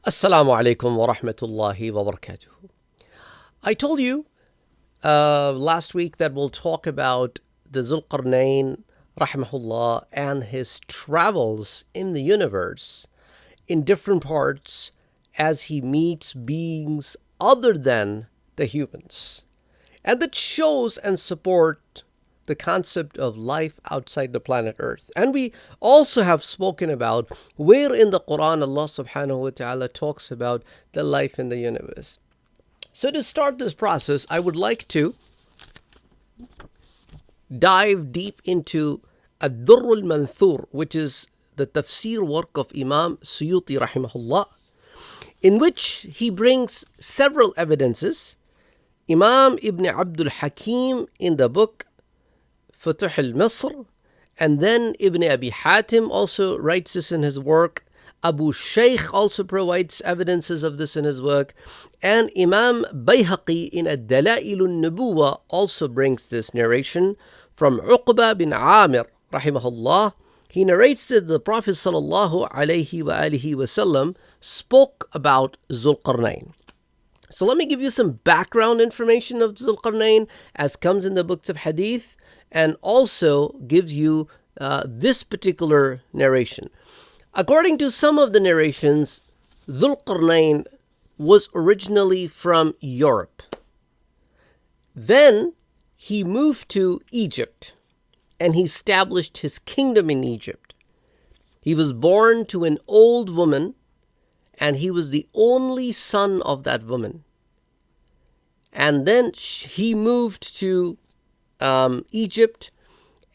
Assalamu alaikum wa rahmatullahi wa barakatuh. I told you last week that we'll talk about the Zulqarnain, rahimahullah, and his travels in the universe in different parts as he meets beings other than the humans. And that shows and support the concept of life outside the planet Earth. And we also have spoken about where in the Quran Allah subhanahu wa ta'ala talks about the life in the universe. So to start this process, I would like to dive deep into Ad-Durr al-Manthur, which is the tafsir work of Imam Suyuti rahimahullah, in which he brings several evidences. Imam Ibn Abdul Hakim in the book Futuh al-Misr, and then Ibn Abi Hatim also writes this in his work. Abu Shaykh also provides evidences of this in his work, and Imam Bayhaqi in Ad-Dalail al-Nubuwah also brings this narration from Uqba bin Amir rahimahullah. He narrates that the Prophet sallallahu alaihi wasallam spoke about Zulqarnain. So let me give you some background information of Zulqarnain as comes in the books of hadith, and also gives you this particular narration. According to some of the narrations, Zulqarnain was originally from Europe. Then he moved to Egypt and he established his kingdom in Egypt. He was born to an old woman and he was the only son of that woman. And then he moved to Egypt,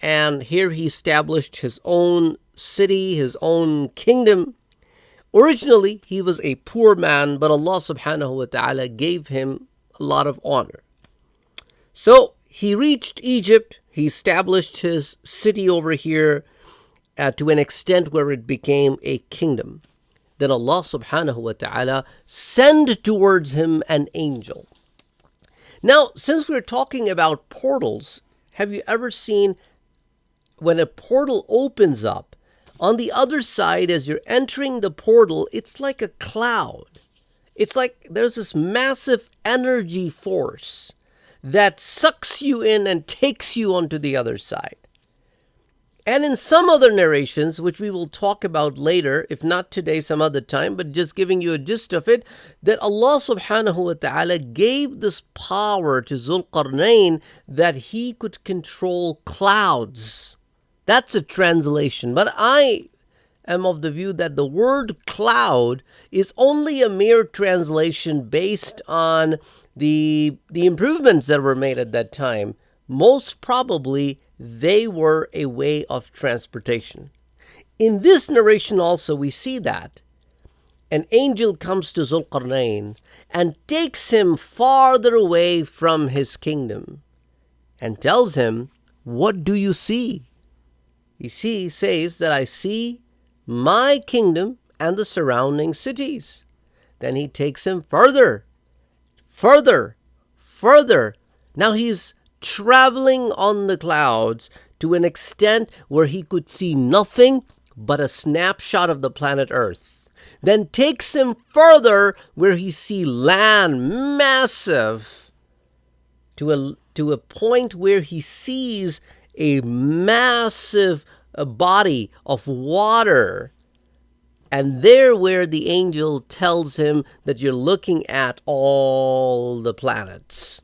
and here he established his own city, his own kingdom. Originally, he was a poor man, but Allah subhanahu wa ta'ala gave him a lot of honor. So he reached Egypt, he established his city over here to an extent where it became a kingdom. Then Allah subhanahu wa ta'ala sent towards him an angel. Now, since we're talking about portals, have you ever seen when a portal opens up, on the other side as you're entering the portal, it's like a cloud. It's like there's this massive energy force that sucks you in and takes you onto the other side. And in some other narrations, which we will talk about later, if not today, some other time, but just giving you a gist of it, that Allah subhanahu wa ta'ala gave this power to Zulqarnain that he could control clouds. That's a translation. But I am of the view that the word cloud is only a mere translation based on the improvements that were made at that time. Most probably, they were a way of transportation. In this narration also, we see that an angel comes to Zulqarnain and takes him farther away from his kingdom and tells him, "What do you see?" He says that I see my kingdom and the surrounding cities. Then he takes him further. Now he's traveling on the clouds to an extent where he could see nothing but a snapshot of the planet Earth. Then takes him further where he sees land massive to a point where he sees a massive body of water. And there where the angel tells him that you're looking at all the planets.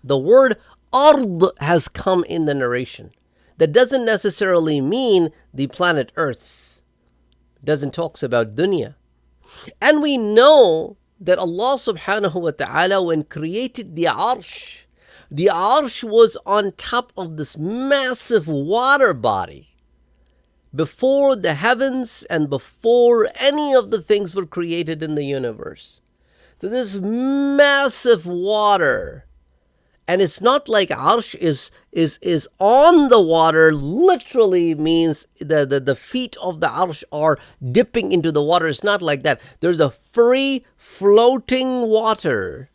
The word Ard has come in the narration. That doesn't necessarily mean the planet Earth. It doesn't talk about dunya. And we know that Allah subhanahu wa ta'ala, when created the Arsh was on top of this massive water body before the heavens and before any of the things were created in the universe. So this massive water. And it's not like Arsh is on the water, literally means the feet of the Arsh are dipping into the water. It's not like that. There's a free floating water.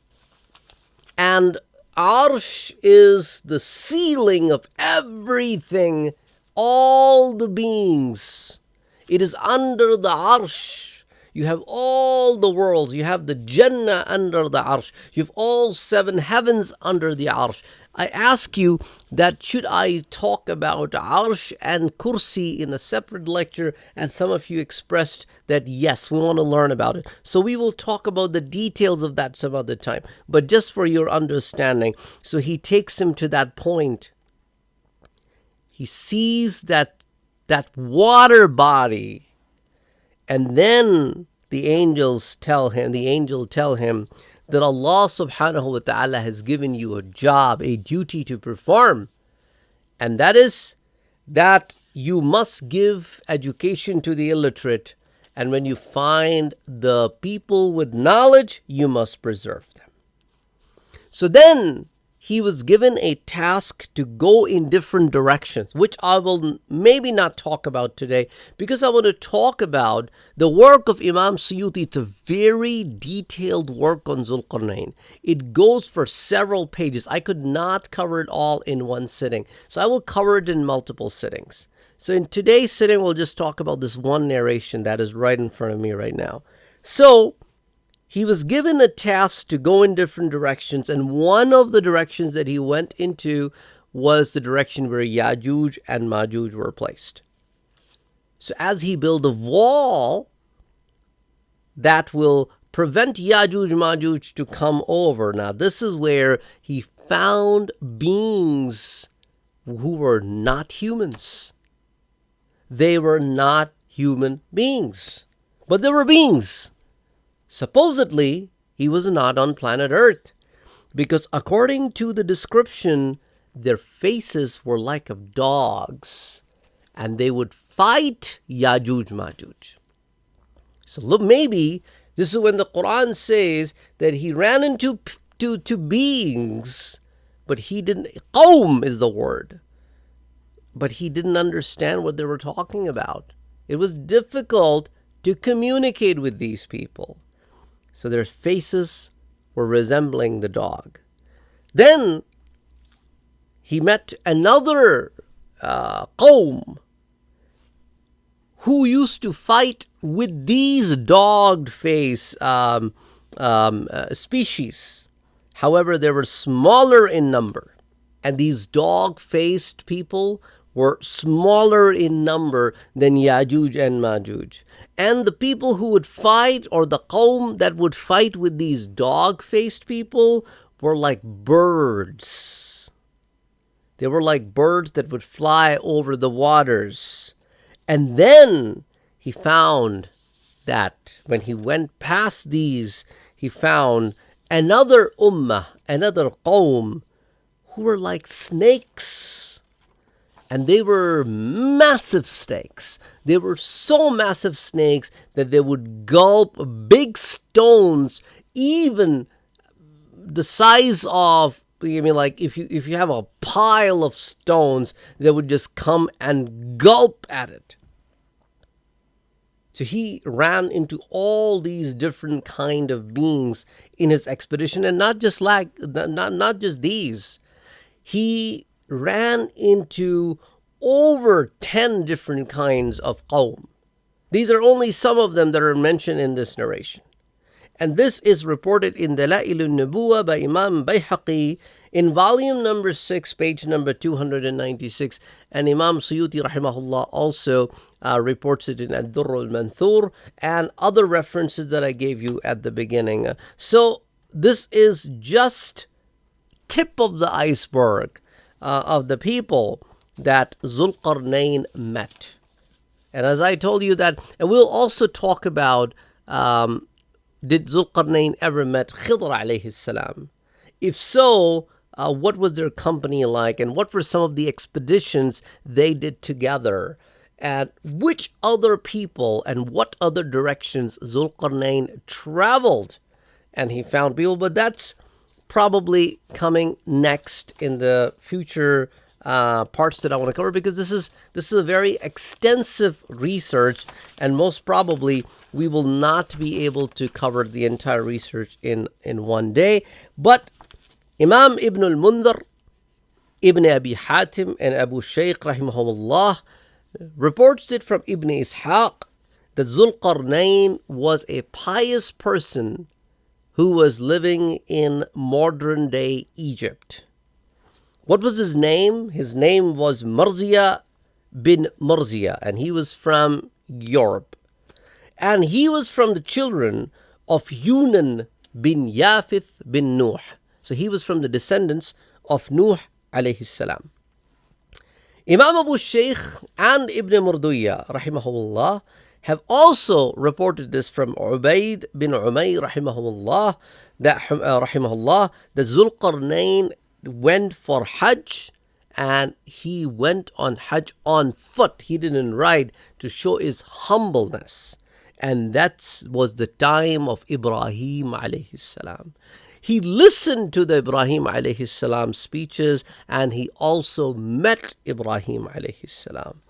And Arsh is the ceiling of everything, all the beings. It is under the Arsh. You have all the worlds. You have the Jannah under the Arsh. You have all 7 heavens under the Arsh. I ask you that should I talk about Arsh and Kursi in a separate lecture, and some of you expressed that yes, we want to learn about it. So we will talk about the details of that some other time. But just for your understanding, so he takes him to that point. He sees that water body, and then the angel tell him that Allah subhanahu wa ta'ala has given you a job, a duty to perform, and that is that you must give education to the illiterate, and when you find the people with knowledge, you must preserve them. So then he was given a task to go in different directions, which I will maybe not talk about today, because I want to talk about the work of Imam Suyuti. It's a very detailed work on Zulqarnain. It goes for several pages. I could not cover it all in one sitting, so I will cover it in multiple sittings. So in today's sitting, we'll just talk about this one narration that is right in front of me right now. So he was given a task to go in different directions, and one of the directions that he went into was the direction where Yajuj and Majuj were placed. So as he built a wall that will prevent Yajuj Majuj to come over, now this is where he found beings who were not humans. They were not human beings, but they were beings. Supposedly, he was not on planet Earth, because according to the description, their faces were like of dogs, and they would fight Yajuj Majuj. So look, maybe this is when the Quran says that he ran into beings, but he didn't, Qawm is the word, but he didn't understand what they were talking about. It was difficult to communicate with these people. So their faces were resembling the dog. Then he met another Qawm who used to fight with these dog-faced species. However, they were smaller in number. And these dog-faced people were smaller in number than Yajuj and Majuj. And the people who would fight, or the Qawm that would fight with these dog-faced people, were like birds. They were like birds that would fly over the waters. And then he found that when he went past these, he found another ummah, another Qawm, who were like snakes. And they were massive snakes. They were so massive snakes that they would gulp big stones, even the size of, I mean, like if you have a pile of stones, they would just come and gulp at it. So he ran into all these different kind of beings in his expedition, and not just these. He ran into over 10 different kinds of Qawm. These are only some of them that are mentioned in this narration. And this is reported in Dalailun Nubuwah by Imam Bayhaqi in volume number 6, page number 296. And Imam Suyuti rahimahullah also reports it in Ad-Durr al-Manthur and other references that I gave you at the beginning. So this is just tip of the iceberg of the people that Zulqarnain met. And as I told you that, and we'll also talk about, did Zulqarnain ever met Khidr alayhi salam? If so, what was their company like, and what were some of the expeditions they did together, and which other people and what other directions Zulqarnain traveled and he found people. But that's probably coming next in the future parts that I want to cover, because this is a very extensive research, and most probably we will not be able to cover the entire research in one day. But Imam Ibn al-Mundhir, Ibn Abi Hatim, and Abu Shaykh rahimahumullah reports it from Ibn Ishaq that Zulqarnain was a pious person who was living in modern day Egypt. What was his name? His name was Marziya bin Marziya, and he was from Europe. And he was from the children of Yunan bin Yafith bin Nuh. So he was from the descendants of Nuh alayhi salam. Imam Abu Shaykh and Ibn Murduyya rahimahullah have also reported this from Ubayd bin Umayr rahimahullah that Zulqarnain went for Hajj, and he went on Hajj on foot. He didn't ride, to show his humbleness. And that was the time of Ibrahim alayhi salam. He listened to the Ibrahim alayhi salam speeches, and he also met Ibrahim alayhi salam.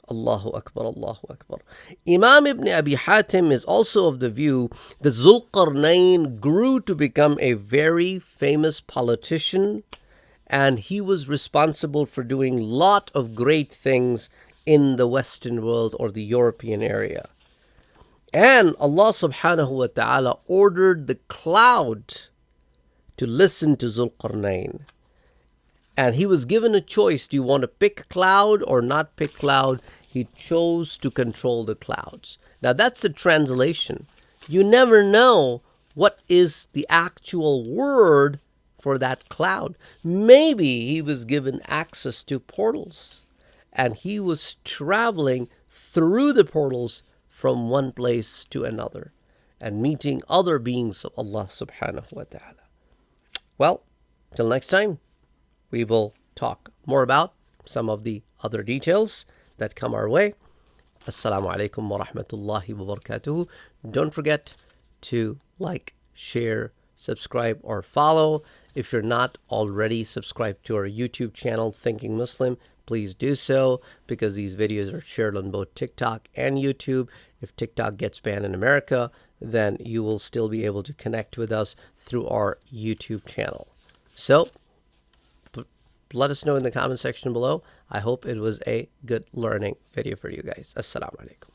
Allahu Akbar, Allahu Akbar. Imam Ibn Abi Hatim is also of the view that Zulqarnain grew to become a very famous politician, and he was responsible for doing a lot of great things in the Western world or the European area. And Allah subhanahu wa ta'ala ordered the cloud to listen to Zulqarnain. And he was given a choice. Do you want to pick cloud or not pick cloud? He chose to control the clouds. Now that's the translation. You never know what is the actual word for that cloud. Maybe he was given access to portals, and he was traveling through the portals from one place to another and meeting other beings of Allah subhanahu wa ta'ala. Well, till next time, we will talk more about some of the other details that come our way. Assalamu alaikum wa rahmatullahi wa barakatuhu. Don't forget to like, share, subscribe, or follow. If you're not already subscribed to our YouTube channel, Thinking Muslim, please do so, because these videos are shared on both TikTok and YouTube. If TikTok gets banned in America, then you will still be able to connect with us through our YouTube channel. So, let us know in the comment section below. I hope it was a good learning video for you guys. Assalamu alaikum.